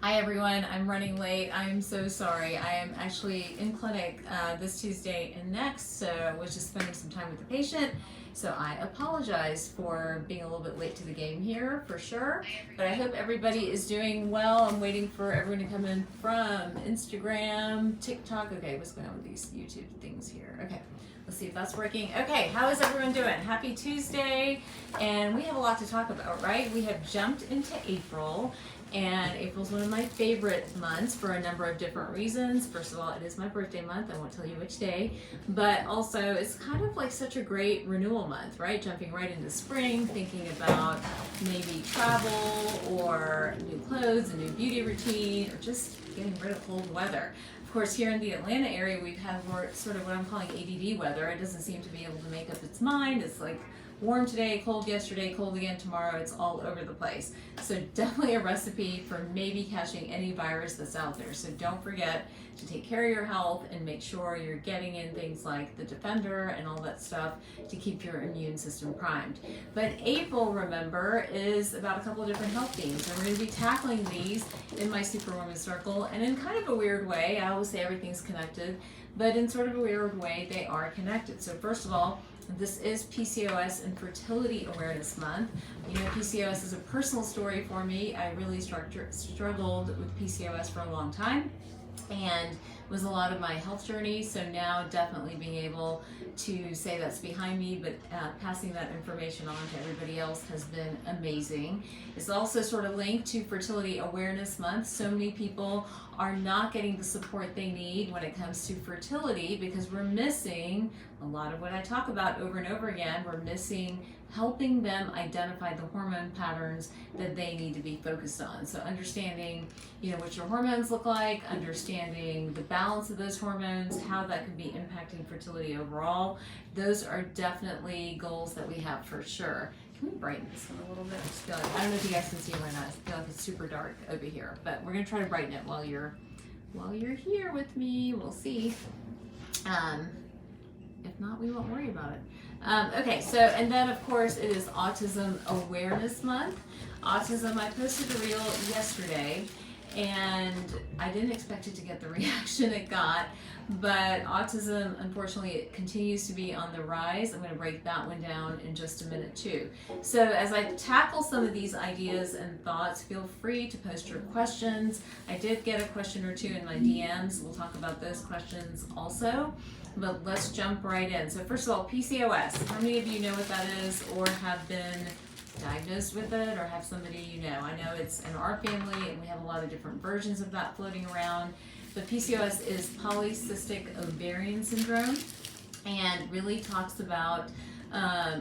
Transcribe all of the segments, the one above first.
Hi everyone, I'm running late. I'm so sorry. I am actually in clinic this Tuesday and next, so I was just spending some time with the patient. So I apologize for being a little bit late to the game here for sure, but I hope everybody is doing well. I'm waiting for everyone to come in from Instagram, TikTok. Okay, what's going on with these YouTube things here? Okay. Let's see if that's working. Okay, how is everyone doing? Happy Tuesday. And we have a lot to talk about, right? We have jumped into April, and April's one of my favorite months for a number of different reasons. First of all, it is my birthday month. I won't tell you which day, but also it's kind of like such a great renewal month, right? Jumping right into spring, thinking about maybe travel or new clothes, a new beauty routine, or just getting rid of cold weather. Of course, here in the Atlanta area, we've had more sort of what I'm calling ADD weather. It doesn't seem to be able to make up its mind. It's like warm today, cold yesterday, cold again tomorrow. It's all over the place. So definitely a recipe for maybe catching any virus that's out there. So don't forget to take care of your health and make sure you're getting in things like the Defender and all that stuff to keep your immune system primed. But April, remember, is about a couple of different health themes, and we're going to be tackling these in my Superwoman Circle. And in kind of a weird way, I always say everything's connected, but in sort of a weird way, they are connected. So first of all, this is PCOS and Fertility Awareness Month. You know, PCOS is a personal story for me. I really struggled with PCOS for a long time, and was a lot of my health journey. So now definitely being able to say that's behind me, but passing that information on to everybody else has been amazing. It's also sort of linked to Fertility Awareness Month. So many people are not getting the support they need when it comes to fertility because we're missing a lot of what I talk about over and over again. We're missing helping them identify the hormone patterns that they need to be focused on. So understanding, you know, what your hormones look like, understanding the balance of those hormones, how that can be impacting fertility overall. Those are definitely goals that we have for sure. Can we brighten this one a little bit? I just feel like, I don't know if you guys can see it or not. I feel like it's super dark over here, but we're gonna try to brighten it while you're here with me. We'll see. If not, we won't worry about it. Okay, so, and then of course it is Autism Awareness Month. Autism, I posted a reel yesterday, and I didn't expect it to get the reaction it got, but autism, unfortunately, it continues to be on the rise. I'm going to break that one down in just a minute too. So as I tackle some of these ideas and thoughts, feel free to post your questions. I did get a question or two in my DMs. We'll talk about those questions also. But let's jump right in. So first of all, PCOS. How many of you know what that is or have been diagnosed with it or have somebody you know? I know it's in our family and we have a lot of different versions of that floating around. But PCOS is polycystic ovarian syndrome, and really talks about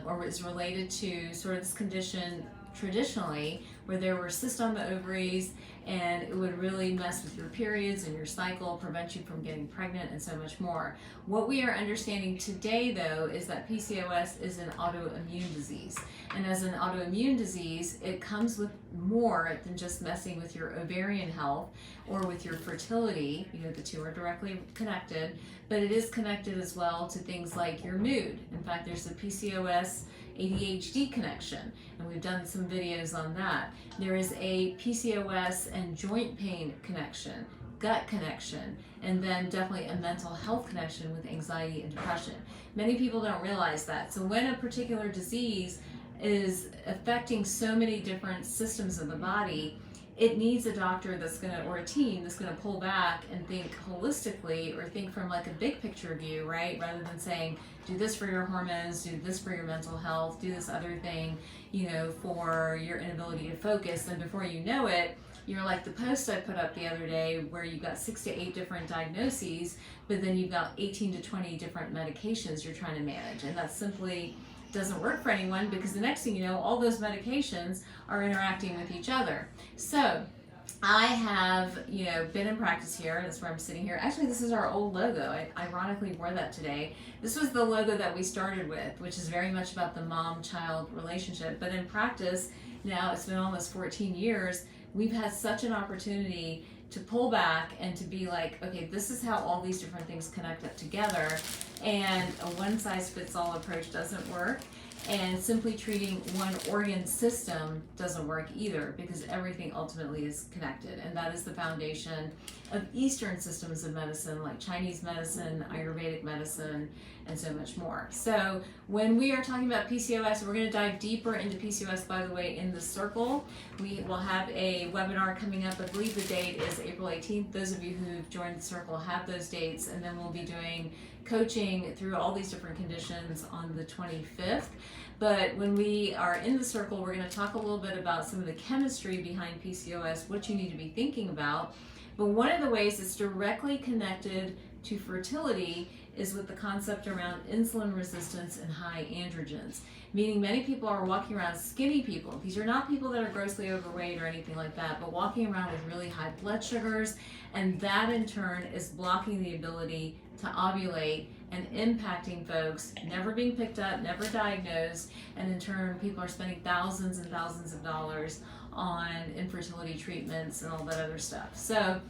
or is related to sort of this condition traditionally where there were cysts on the ovaries, and it would really mess with your periods and your cycle, prevent you from getting pregnant, and so much more. What we are understanding today, though, is that PCOS is an autoimmune disease. And as an autoimmune disease, it comes with more than just messing with your ovarian health or with your fertility. You know, the two are directly connected, but it is connected as well to things like your mood. In fact, there's a PCOS ADHD connection, and we've done some videos on that. There is a PCOS and joint pain connection, gut connection, and then definitely a mental health connection with anxiety and depression. Many people don't realize that. So when a particular disease is affecting so many different systems of the body, it needs a doctor that's gonna, or a team that's gonna pull back and think holistically, or think from like a big picture view, right? Rather than saying, do this for your hormones, do this for your mental health, do this other thing, you know, for your inability to focus. And before you know it, you're like the post I put up the other day where you got 6 to 8 different diagnoses, but then you've got 18 to 20 different medications you're trying to manage. And that simply doesn't work for anyone, because the next thing you know, all those medications are interacting with each other. So I have, you know, been in practice here. That's where I'm sitting here. Actually, this is our old logo. I ironically wore that today. This was the logo that we started with, which is very much about the mom-child relationship. But in practice, now it's been almost 14 years, we've had such an opportunity to pull back and to be like, okay, this is how all these different things connect up together, and a one-size-fits-all approach doesn't work. And simply treating one organ system doesn't work either, because everything ultimately is connected. And that is the foundation of Eastern systems of medicine, like Chinese medicine, Ayurvedic medicine, and so much more. So when we are talking about PCOS, we're going to dive deeper into PCOS, by the way, in the circle. We will have a webinar coming up. I believe the date is April 18th. Those of you who've joined the circle have those dates, and then we'll be doing coaching through all these different conditions on the 25th. But when we are in the circle, we're going to talk a little bit about some of the chemistry behind PCOS, what you need to be thinking about. But one of the ways it's directly connected to fertility is with the concept around insulin resistance and high androgens, meaning many people are walking around skinny people. These are not people that are grossly overweight or anything like that, but walking around with really high blood sugars, and that in turn is blocking the ability to ovulate and impacting folks, never being picked up, never diagnosed, and in turn people are spending thousands and thousands of dollars on infertility treatments and all that other stuff. So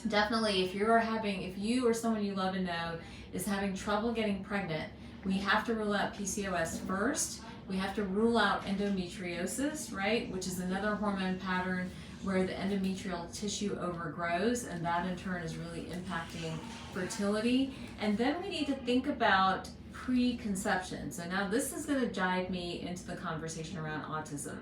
definitely, if you or someone you love and know is having trouble getting pregnant, we have to rule out PCOS first. We have to rule out endometriosis, right, which is another hormone pattern where the endometrial tissue overgrows, and that in turn is really impacting fertility. And then we need to think about preconception. So now this is going to dive me into the conversation around autism.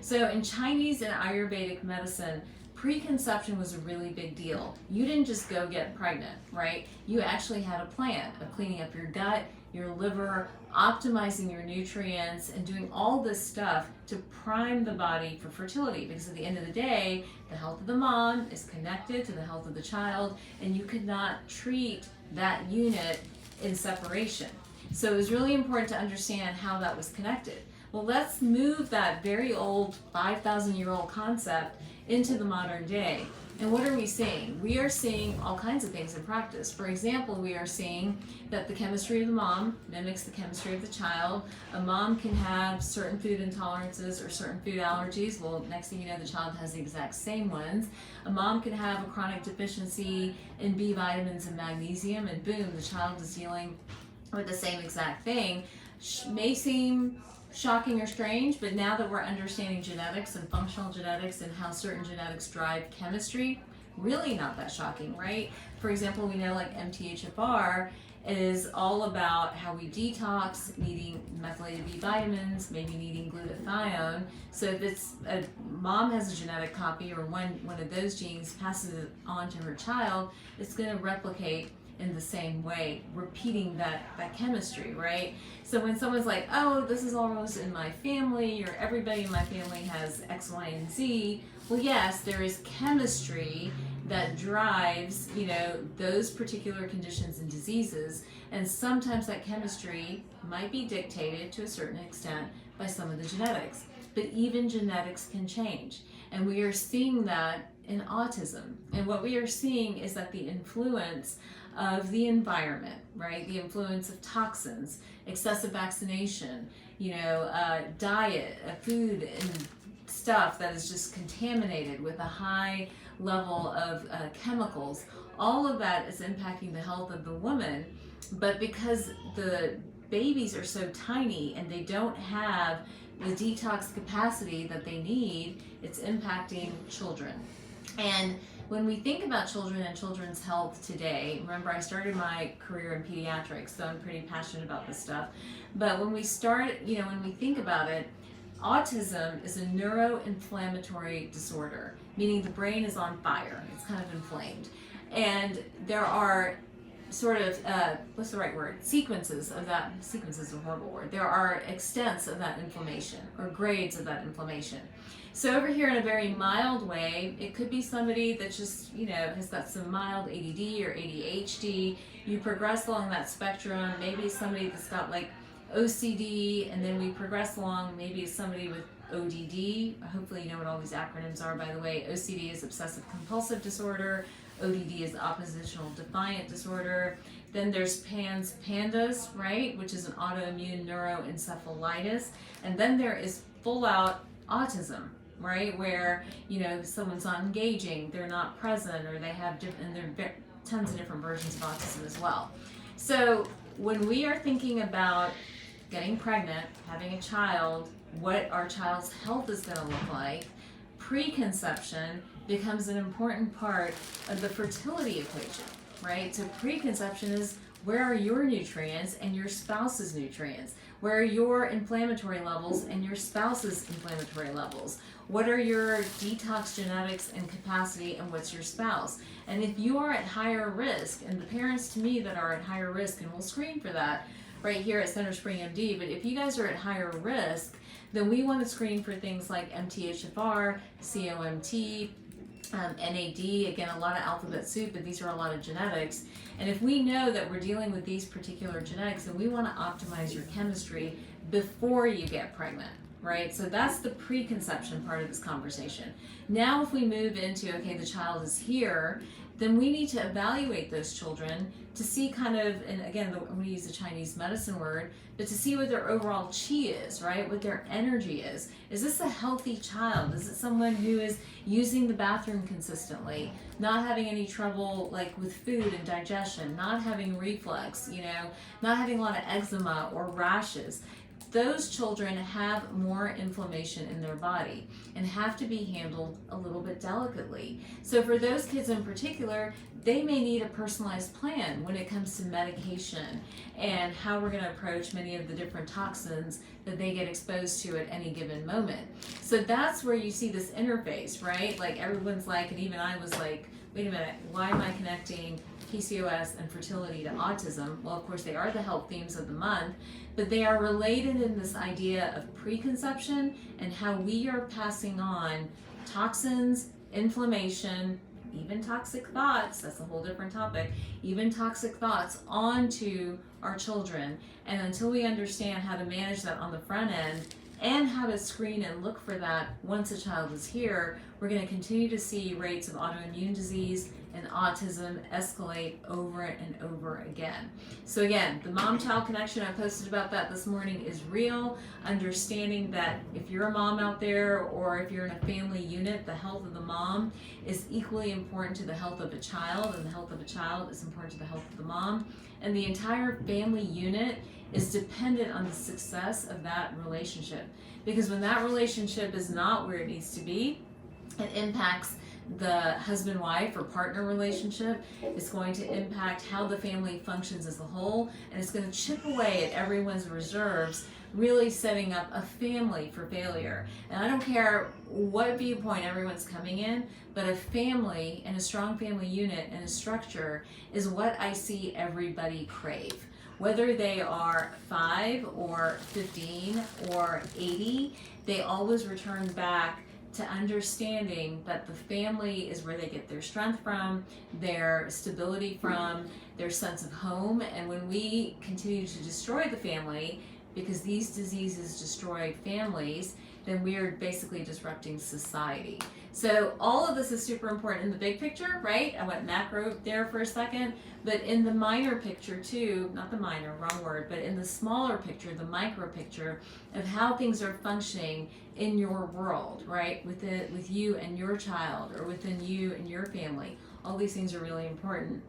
So in Chinese and Ayurvedic medicine, preconception was a really big deal. You didn't just go get pregnant, right? You actually had a plan of cleaning up your gut, your liver, optimizing your nutrients, and doing all this stuff to prime the body for fertility, because at the end of the day, the health of the mom is connected to the health of the child, and you could not treat that unit in separation. So it was really important to understand how that was connected. Well, let's move that very old 5,000-year-old concept into the modern day. And what are we seeing? We are seeing all kinds of things in practice. For example, we are seeing that the chemistry of the mom mimics the chemistry of the child. A mom can have certain food intolerances or certain food allergies. Well, next thing you know, the child has the exact same ones. A mom can have a chronic deficiency in B vitamins and magnesium, and boom, the child is dealing with the same exact thing. May seem shocking or strange, but now that we're understanding genetics and functional genetics and how certain genetics drive chemistry, really not that shocking, right? For example, we know like MTHFR is all about how we detox, needing methylated B vitamins, maybe needing glutathione. So if it's a mom has a genetic copy, or one of those genes passes it on to her child, it's going to replicate in the same way, repeating that chemistry, right? So when someone's like, oh, this is almost in my family, or everybody in my family has X, Y, and Z, well, yes, there is chemistry that drives, those particular conditions and diseases, and sometimes that chemistry might be dictated to a certain extent by some of the genetics, but even genetics can change. And we are seeing that in autism. And what we are seeing is that the influence of the environment, right? The influence of toxins, excessive vaccination, diet, food and stuff that is just contaminated with a high level of chemicals. All of that is impacting the health of the woman. But because the babies are so tiny and they don't have the detox capacity that they need, it's impacting children. And when we think about children and children's health today, remember I started my career in pediatrics, so I'm pretty passionate about this stuff. But when we think about it, autism is a neuroinflammatory disorder, meaning the brain is on fire. It's kind of inflamed. And there are sort of, sequences of that. Sequence is a horrible word. There are extents of that inflammation, or grades of that inflammation. So over here in a very mild way, it could be somebody that just, has got some mild ADD or ADHD. You progress along that spectrum. Maybe somebody that's got like OCD, and then we progress along, maybe it's somebody with ODD. Hopefully you know what all these acronyms are, by the way. OCD is obsessive compulsive disorder. ODD is oppositional defiant disorder. Then there's PANDAS, right, which is an autoimmune neuroencephalitis. And then there is full out autism, right, where, someone's not engaging, they're not present, or they have and there are tons of different versions of autism as well. So when we are thinking about getting pregnant, having a child, what our child's health is going to look like, preconception becomes an important part of the fertility equation, right? So preconception is, where are your nutrients and your spouse's nutrients? Where are your inflammatory levels and your spouse's inflammatory levels? What are your detox genetics and capacity, and what's your spouse? And if you are at higher risk, and the parents to me that are at higher risk, and we'll screen for that right here at Center Spring MD, but if you guys are at higher risk, then we want to screen for things like MTHFR, COMT, NAD, again, a lot of alphabet soup, but these are a lot of genetics. And if we know that we're dealing with these particular genetics, then we want to optimize your chemistry before you get pregnant, right? So that's the preconception part of this conversation. Now, if we move into, okay, the child is here, then we need to evaluate those children to see kind of, and again, I'm going to use the Chinese medicine word, but to see what their overall qi is, right? What their energy is. Is this a healthy child? Is it someone who is using the bathroom consistently, not having any trouble like with food and digestion, not having reflux, not having a lot of eczema or rashes? Those children have more inflammation in their body and have to be handled a little bit delicately. So for those kids in particular, they may need a personalized plan when it comes to medication and how we're going to approach many of the different toxins that they get exposed to at any given moment. So that's where you see this interface, right? Like everyone's like, and even I was like, wait a minute, why am I connecting PCOS and fertility to autism? Well, of course, they are the health themes of the month, but they are related in this idea of preconception and how we are passing on toxins, inflammation, even toxic thoughts, that's a whole different topic, even toxic thoughts onto our children. And until we understand how to manage that on the front end and how to screen and look for that once a child is here, we're going to continue to see rates of autoimmune disease and autism escalate over and over again. So again, the mom-child connection, I posted about that this morning, is real. Understanding that if you're a mom out there or if you're in a family unit, the health of the mom is equally important to the health of a child, and the health of a child is important to the health of the mom. And the entire family unit is dependent on the success of that relationship. Because when that relationship is not where it needs to be, it impacts the husband-wife or partner relationship. It's going to impact how the family functions as a whole, and it's going to chip away at everyone's reserves, really setting up a family for failure. And I don't care what viewpoint everyone's coming in, but a family and a strong family unit and a structure is what I see everybody crave. Whether they are 5 or 15 or 80, they always return back to understanding that the family is where they get their strength from, their stability from, their sense of home. And when we continue to destroy the family, because these diseases destroy families, then we are basically disrupting society. So all of this is super important in the big picture, right? I went macro there for a second, but in the minor picture too, not the minor, wrong word, but in the smaller picture, the micro picture of how things are functioning in your world, right? With you and your child, or within you and your family. All these things are really important.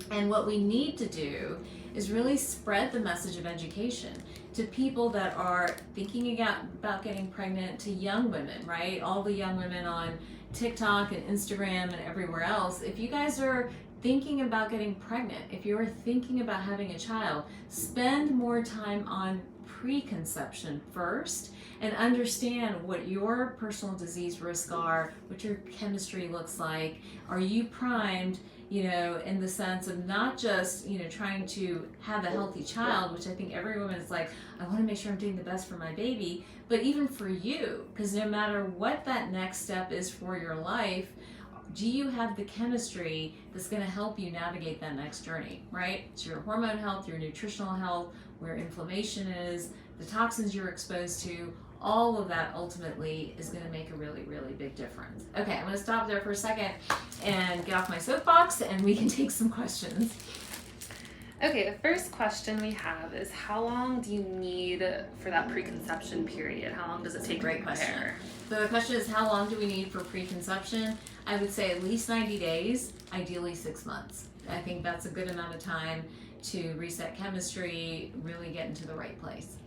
And what we need to do is really spread the message of education to people that are thinking about getting pregnant, to young women, right? All the young women on TikTok and Instagram and everywhere else. If you guys are thinking about getting pregnant, if you're thinking about having a child, spend more time on preconception first and understand what your personal disease risks are, what your chemistry looks like. Are you primed, in the sense of not just, trying to have a healthy child, which I think every woman is like, I want to make sure I'm doing the best for my baby, but even for you, because no matter what that next step is for your life, do you have the chemistry that's going to help you navigate that next journey, right? It's your hormone health, your nutritional health, where inflammation is, the toxins you're exposed to, all of that ultimately is going to make a really, really big difference. Okay, I'm going to stop there for a second and get off my soapbox, and we can take some questions. Okay, the first question we have is, how long do you need for that preconception period? How long does it take to prepare? Question. So the question is, how long do we need for preconception? I would say at least 90 days, ideally 6 months. I think that's a good amount of time to reset chemistry, really get into the right place.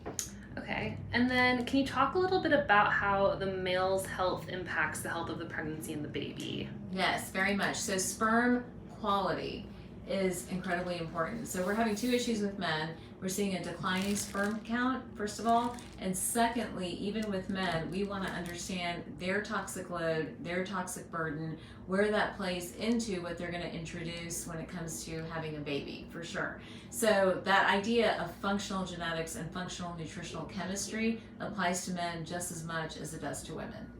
Okay, and then can you talk a little bit about how the male's health impacts the health of the pregnancy and the baby? Yes, very much. So sperm quality is incredibly important. So we're having two issues with men. We're seeing a declining sperm count, first of all, and secondly, even with men, we want to understand their toxic load, their toxic burden, where that plays into what they're going to introduce when it comes to having a baby, for sure. So that idea of functional genetics and functional nutritional chemistry applies to men just as much as it does to women.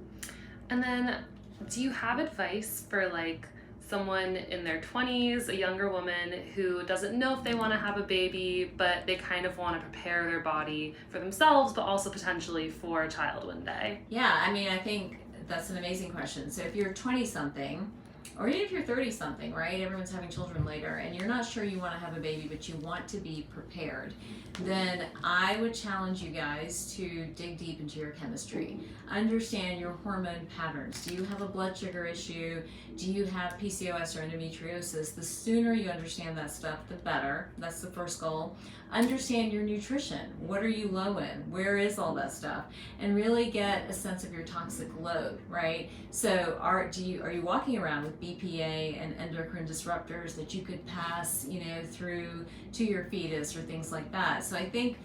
And then, do you have advice for like someone in their 20s, a younger woman who doesn't know if they want to have a baby, but they kind of want to prepare their body for themselves, but also potentially for a child one day? Yeah, I mean, I think that's an amazing question. So if you're 20-something, or even if you're 30-something, right? Everyone's having children later, and you're not sure you want to have a baby, but you want to be prepared, then I would challenge you guys to dig deep into your chemistry. Understand your hormone patterns. Do you have a blood sugar issue? Do you have PCOS or endometriosis? The sooner you understand that stuff, the better. That's the first goal. Understand your nutrition. What are you low in? Where is all that stuff? And really get a sense of your toxic load, right? So are you walking around with BPA and endocrine disruptors that you could pass, through to your fetus or things like that? So I think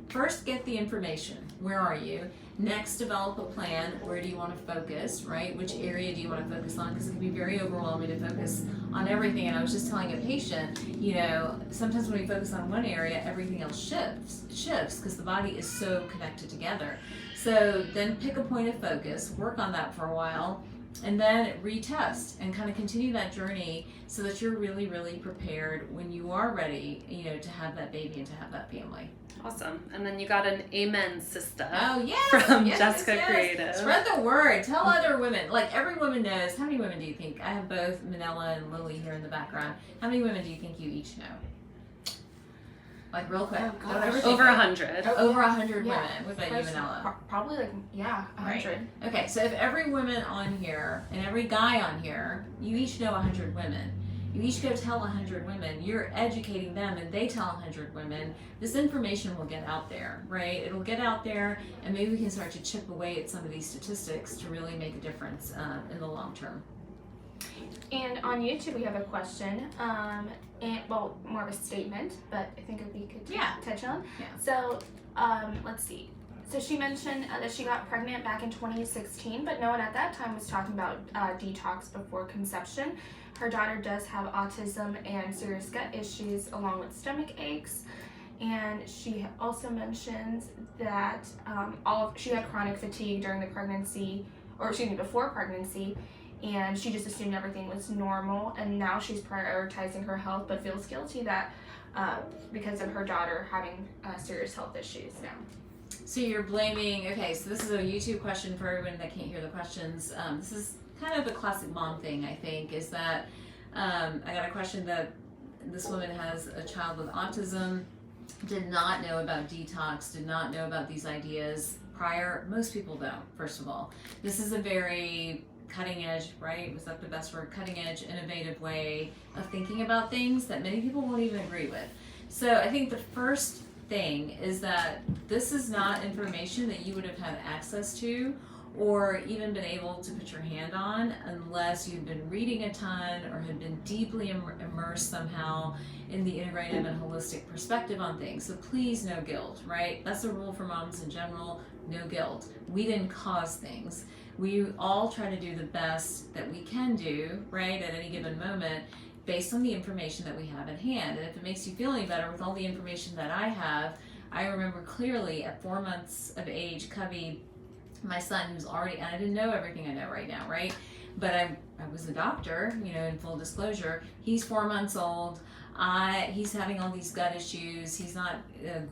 first get the information. Where are you? Next, develop a plan. Where do you want to focus, right? Which area do you want to focus on? Because it can be very overwhelming to focus on everything. And I was just telling a patient, sometimes when we focus on one area, everything else shifts because the body is so connected together. So then pick a point of focus, work on that for a while, and then retest and kind of continue that journey so that you're really, really prepared when you are ready, to have that baby and to have that family. Awesome. And then you got an amen sister. Oh, yes. From yes, Jessica yes. Creative. Spread the word. Tell other women. Like, every woman knows. How many women do you think? I have both Manila and Lily here in the background. How many women do you think you each know? Like, real quick. Oh, Don't overthink Over it. 100. Over 100 Yeah. women. What about you, Manila? Probably 100. Right. Okay, so if every woman on here and every guy on here, you each know 100 women. You each go tell 100 women. You're educating them, and they tell 100 women. This information will get out there, right? It'll get out there, and maybe we can start to chip away at some of these statistics to really make a difference in the long term. And on YouTube, we have a question, more of a statement, but I think we could touch on. Yeah. So, let's see. So she mentioned that she got pregnant back in 2016, but no one at that time was talking about detox before conception. Her daughter does have autism and serious gut issues along with stomach aches. And she also mentions that she had chronic fatigue during the pregnancy, before pregnancy, and she just assumed everything was normal, and now she's prioritizing her health but feels guilty that because of her daughter having serious health issues now. So you're blaming, so this is a YouTube question for everyone that can't hear the questions. This is kind of the classic mom thing, I think, is that I got a question that this woman has a child with autism, did not know about detox, did not know about these ideas prior. Most people don't, first of all. This is a very cutting edge, right? Was that the best word? Cutting edge, innovative way of thinking about things that many people won't even agree with. So I think the first thing is that this is not information that you would have had access to or even been able to put your hand on unless you've been reading a ton or had been deeply immersed somehow in the integrative and holistic perspective on things. So please, no guilt, right? That's a rule for moms in general, no guilt. We didn't cause things. We all try to do the best that we can do, right, at any given moment based on the information that we have at hand. And if it makes you feel any better with all the information that I have, I remember clearly at 4 months of age, Cubby, my son, who's already, and I didn't know everything I know right now, right? But I was a doctor, in full disclosure. He's 4 months old. He's having all these gut issues. He's not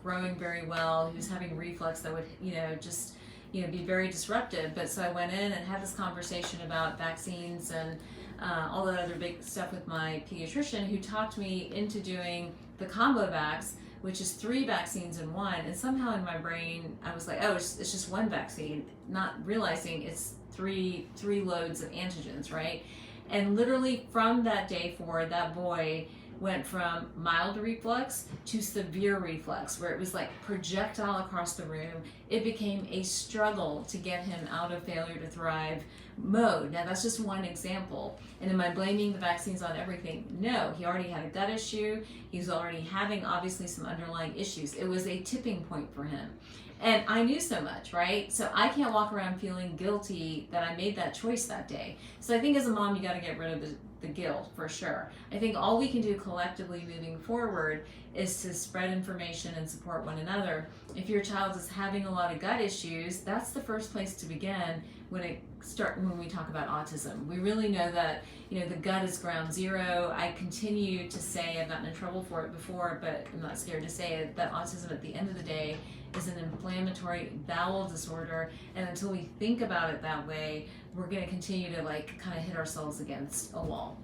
growing very well. He was having reflux that would, be very disruptive. But so I went in and had this conversation about vaccines and all that other big stuff with my pediatrician, who talked me into doing the combo vax, which is 3 vaccines in one. And somehow in my brain, I was like, oh, it's just one vaccine, not realizing it's three loads of antigens, right? And literally from that day forward, that boy went from mild reflux to severe reflux, where it was like projectile across the room. It became a struggle to get him out of failure to thrive mode. Now that's just one example. And am I blaming the vaccines on everything? No, he already had a gut issue. He's already having obviously some underlying issues. It was a tipping point for him. And I knew so much, right? So I can't walk around feeling guilty that I made that choice that day. So I think as a mom, you got to get rid of the guilt for sure. I think all we can do collectively moving forward is to spread information and support one another. If your child is having a lot of gut issues, that's the first place to begin when we talk about autism. We really know that, you know, the gut is ground zero. I continue to say, I've gotten in trouble for it before, but I'm not scared to say it, that autism at the end of the day is an inflammatory bowel disorder, and until we think about it that way, we're going to continue to like kind of hit ourselves against a wall.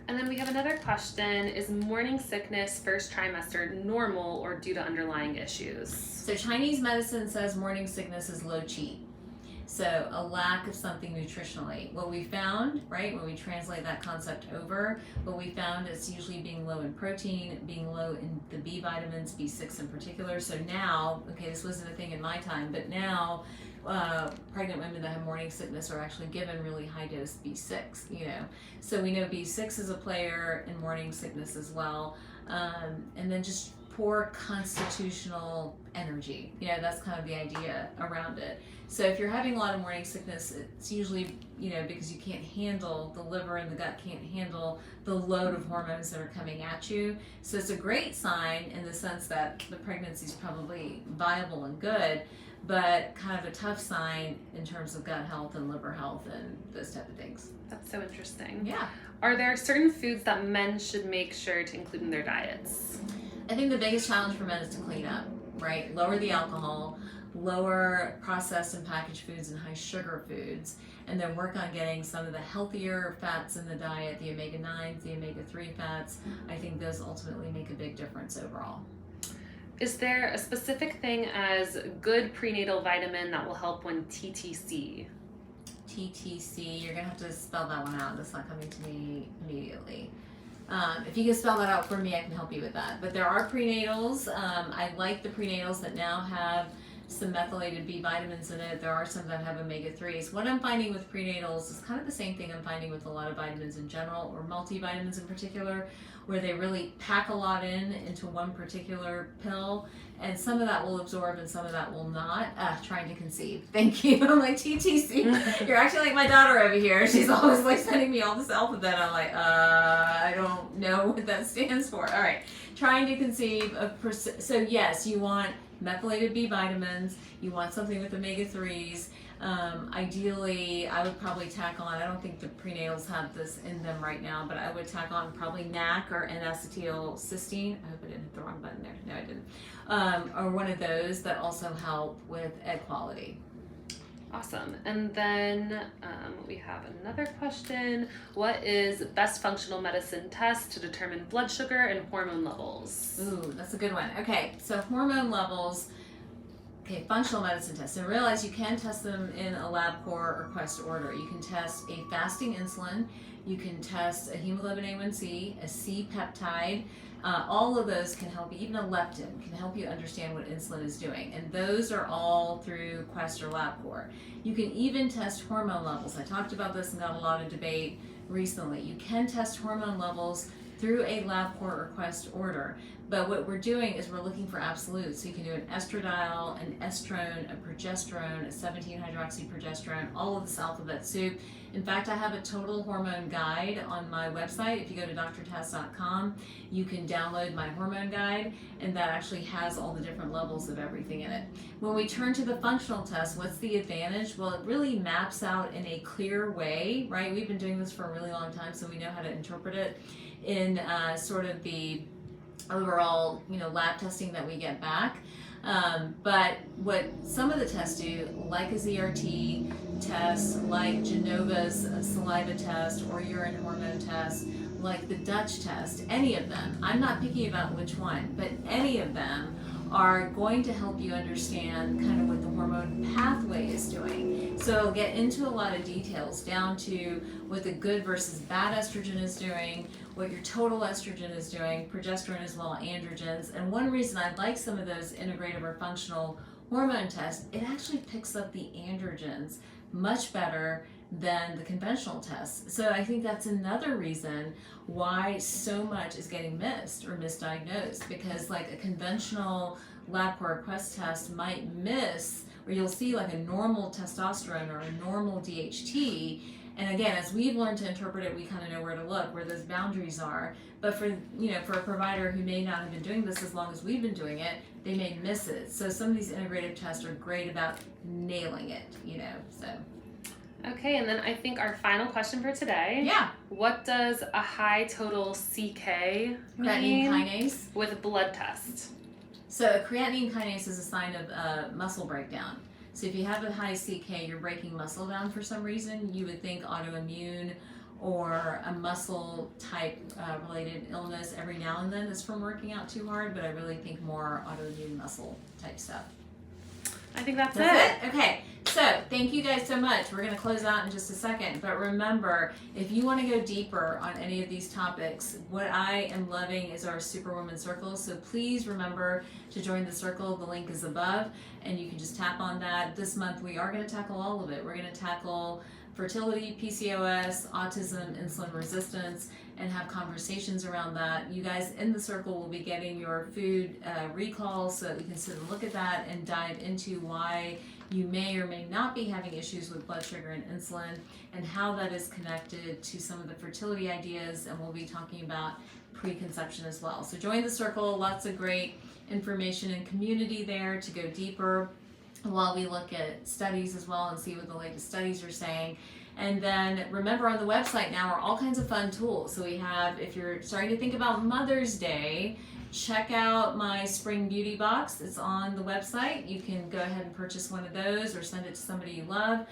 And then we have another question: is morning sickness first trimester normal or due to underlying issues? So Chinese medicine says morning sickness is low qi, so a lack of something nutritionally. What we found, right, when we translate that concept over, what we found is usually being low in protein, being low in the B vitamins, B6 in particular. So now, okay, this wasn't a thing in my time, but now pregnant women that have morning sickness are actually given really high dose B6, you know. So we know B6 is a player in morning sickness as well. And then just poor constitutional energy. You know, that's kind of the idea around it. So if you're having a lot of morning sickness, it's usually, you know, because you can't handle, the liver and the gut can't handle the load of hormones that are coming at you. So it's a great sign in the sense that the pregnancy is probably viable and good, but kind of a tough sign in terms of gut health and liver health and those type of things. That's so interesting. Yeah. Are there certain foods that men should make sure to include in their diets? I think the biggest challenge for men is to clean up, right? Lower the alcohol, lower processed and packaged foods and high sugar foods, and then work on getting some of the healthier fats in the diet, the omega-9s, the omega-3 fats. I think those ultimately make a big difference overall. Is there a specific thing as good prenatal vitamin that will help when TTC? TTC, you're gonna have to spell that one out. That's not coming to me immediately. If you can spell that out for me, I can help you with that. But there are prenatals. I like the prenatals that now have some methylated B vitamins in it. There are some that have omega-3s. What I'm finding with prenatals is kind of the same thing I'm finding with a lot of vitamins in general, or multivitamins in particular, where they really pack a lot into one particular pill, and some of that will absorb and some of that will not. Trying to conceive. Thank you. I'm like, TTC. You're acting like my daughter over here. She's always like sending me all this alphabet. I'm like, I don't know what that stands for. All right. Trying to conceive of so yes, you want methylated B vitamins, you want something with omega-3s. Ideally, I would probably tack on, I don't think the prenatals have this in them right now, but I would tack on probably NAC or N-acetylcysteine. I hope I didn't hit the wrong button there. No, I didn't. Or one of those that also help with egg quality. Awesome. And then we have another question. What is best functional medicine test to determine blood sugar and hormone levels? Ooh, that's a good one. Okay, so hormone levels, okay, functional medicine tests. And realize you can test them in a LabCorp or Quest order. You can test a fasting insulin, you can test a hemoglobin A1C, a C-peptide. All of those can help you, even a leptin can help you understand what insulin is doing. And those are all through Quest or LabCorp. You can even test hormone levels. I talked about this and got a lot of debate recently. You can test hormone levels through a LabCorp or Quest order. But what we're doing is we're looking for absolutes. So you can do an estradiol, an estrone, a progesterone, a 17-hydroxyprogesterone, all of this alphabet soup. In fact, I have a total hormone guide on my website. If you go to Dr.Taz.com, you can download my hormone guide, and that actually has all the different levels of everything in it. When we turn to the functional test, what's the advantage? Well, it really maps out in a clear way, right? We've been doing this for a really long time, so we know how to interpret it in sort of the overall, lab testing that we get back. But what some of the tests do, like a ZRT test, like Genova's saliva test or urine hormone test, like the Dutch test, any of them, I'm not picky about which one, but any of them are going to help you understand kind of what the hormone pathway is doing. So it'll get into a lot of details down to what the good versus bad estrogen is doing, what your total estrogen is doing, progesterone as well, androgens. And one reason I like some of those integrative or functional hormone tests, it actually picks up the androgens much better than the conventional tests. So I think that's another reason why so much is getting missed or misdiagnosed, because like a conventional LabCorp Quest test might miss, or you'll see like a normal testosterone or a normal DHT. And again, as we've learned to interpret it, we kind of know where to look, where those boundaries are. But for for a provider who may not have been doing this as long as we've been doing it, they may miss it. So some of these integrative tests are great about nailing it, so. Okay, and then I think our final question for today. Yeah. What does a high total CK Creatinine mean kinase. with a blood test? So a creatinine kinase is a sign of muscle breakdown. So if you have a high CK, you're breaking muscle down for some reason. You would think autoimmune or a muscle type related illness every now and then is from working out too hard, but I really think more autoimmune muscle type stuff. I think that's it. Okay, so thank you guys so much. We're going to close out in just a second, but remember, if you want to go deeper on any of these topics, what I am loving is our Superwoman Circle. So please remember to join the circle. The link is above, and you can just tap on that. This month we are going to tackle all of it. We're going to tackle fertility, PCOS, autism, insulin resistance, and have conversations around that. You guys in the circle will be getting your food recall so that we can sit and look at that and dive into why you may or may not be having issues with blood sugar and insulin, and how that is connected to some of the fertility ideas, and we'll be talking about preconception as well. So join the circle, lots of great information and community there to go deeper while we look at studies as well and see what the latest studies are saying. And then remember, on the website now are all kinds of fun tools. So we have, if you're starting to think about Mother's Day, check out my Spring Beauty Box. It's on the website. You can go ahead and purchase one of those or send it to somebody you love.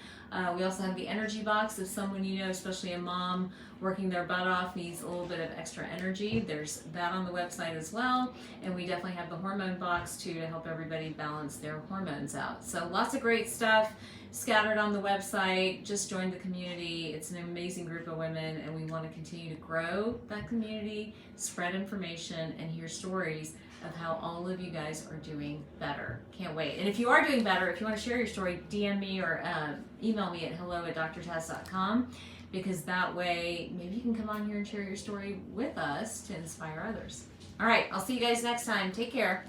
We also have the Energy Box. If someone you know, especially a mom working their butt off, needs a little bit of extra energy, there's that on the website as well. And we definitely have the Hormone Box too to help everybody balance their hormones out. So lots of great stuff scattered on the website. Just join the community. It's an amazing group of women, and we want to continue to grow that community, spread information, and hear stories of how all of you guys are doing better. Can't wait. And if you are doing better, if you want to share your story, DM me or email me at hello@drtaz.com, because that way maybe you can come on here and share your story with us to inspire others. All right, I'll see you guys next time. Take care.